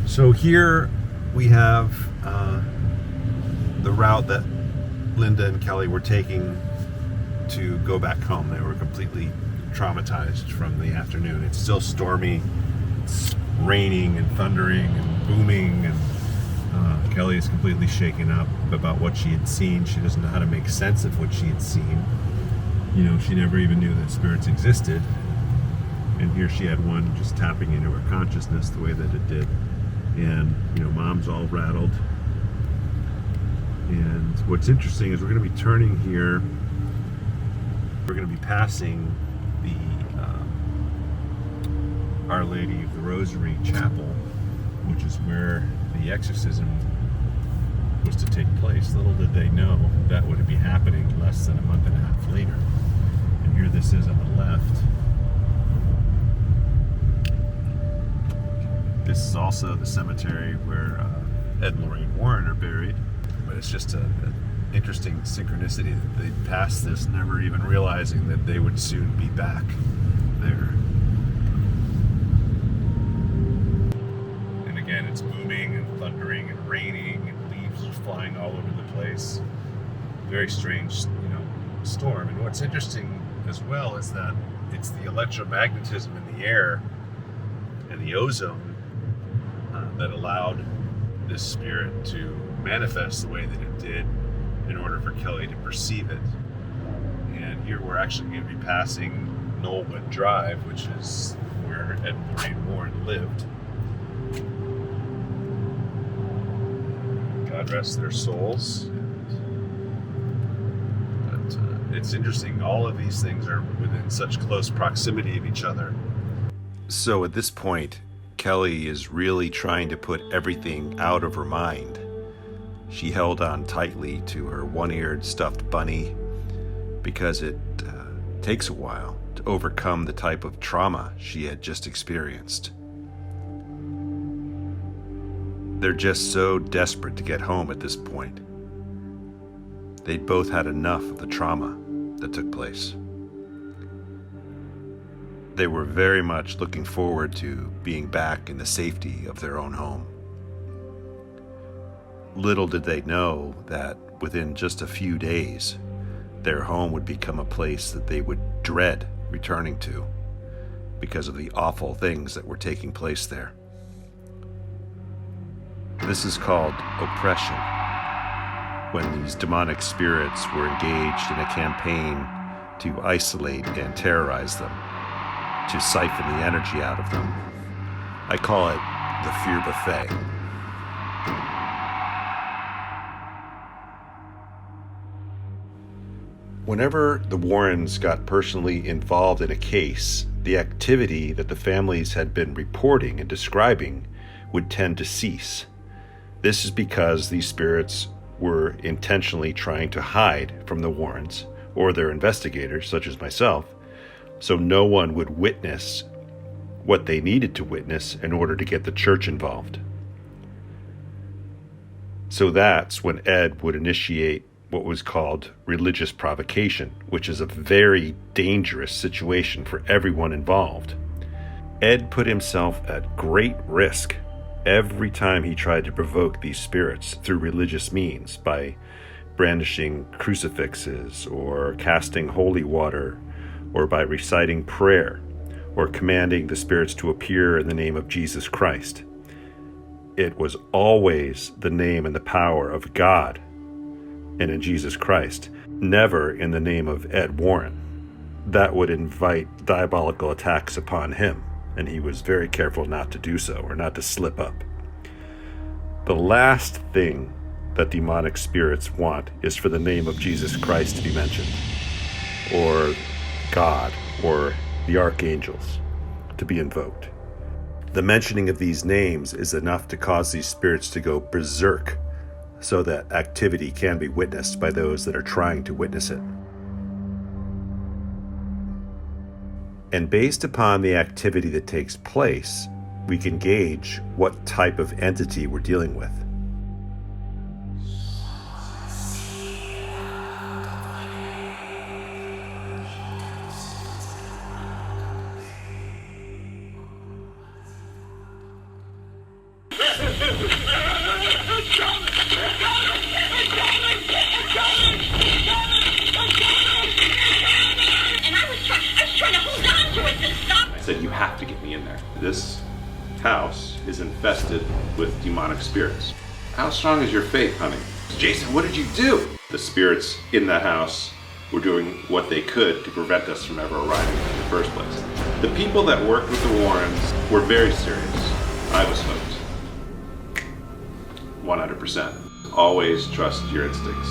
So here we have the route that Linda and Kelly were taking to go back home. They were completely traumatized from the afternoon. It's still stormy, it's raining and thundering and booming, and Kelly is completely shaken up about what she had seen. She doesn't know how to make sense of what she had seen. You know, she never even knew that spirits existed. And here she had one just tapping into her consciousness the way that it did. And, you know, Mom's all rattled. And what's interesting is we're going to be turning here. We're going to be passing the Our Lady of the Rosary Chapel, which is where the exorcism was to take place. Little did they know that would be happening less than a month and a half later. And here this is on the left. This is also the cemetery where Ed and Lorraine Warren are buried. But it's just an interesting synchronicity that they passed this, never even realizing that they would soon be back there. And again, it's booming and thundering and raining and leaves are flying all over the place. Very strange, storm. And what's interesting as well is that it's the electromagnetism in the air and the ozone that allowed this spirit to manifest the way that it did in order for Kelly to perceive it. And here we're actually going to be passing Knollwood Drive, which is where Ed and Lorraine Warren lived. God rest their souls. But it's interesting, all of these things are within such close proximity of each other. So at this point, Kelly is really trying to put everything out of her mind. She held on tightly to her one-eared stuffed bunny because it takes a while to overcome the type of trauma she had just experienced. They're just so desperate to get home at this point. They'd both had enough of the trauma that took place. They were very much looking forward to being back in the safety of their own home. Little did they know that within just a few days, their home would become a place that they would dread returning to because of the awful things that were taking place there. This is called oppression, when these demonic spirits were engaged in a campaign to isolate and terrorize them, to siphon the energy out of them. I call it the fear buffet. Whenever the Warrens got personally involved in a case, the activity that the families had been reporting and describing would tend to cease. This is because these spirits were intentionally trying to hide from the Warrens or their investigators, such as myself, so no one would witness what they needed to witness in order to get the church involved. So that's when Ed would initiate what was called religious provocation, which is a very dangerous situation for everyone involved. Ed put himself at great risk every time he tried to provoke these spirits through religious means by brandishing crucifixes or casting holy water, or by reciting prayer, or commanding the spirits to appear in the name of Jesus Christ. It was always the name and the power of God and in Jesus Christ, never in the name of Ed Warren. That would invite diabolical attacks upon him, and he was very careful not to do so, or not to slip up. The last thing that demonic spirits want is for the name of Jesus Christ to be mentioned, or God, or the archangels to be invoked. The mentioning of these names is enough to cause these spirits to go berserk, so that activity can be witnessed by those that are trying to witness it. And based upon the activity that takes place, we can gauge what type of entity we're dealing with. trying to hold on to it to stop. I said, you have to get me in there. This house is infested with demonic spirits. How strong is your faith, honey? Jason, what did you do? The spirits in the house were doing what they could to prevent us from ever arriving in the first place. The people that worked with the Warrens were very serious. I was hooked. 100%. Always trust your instincts.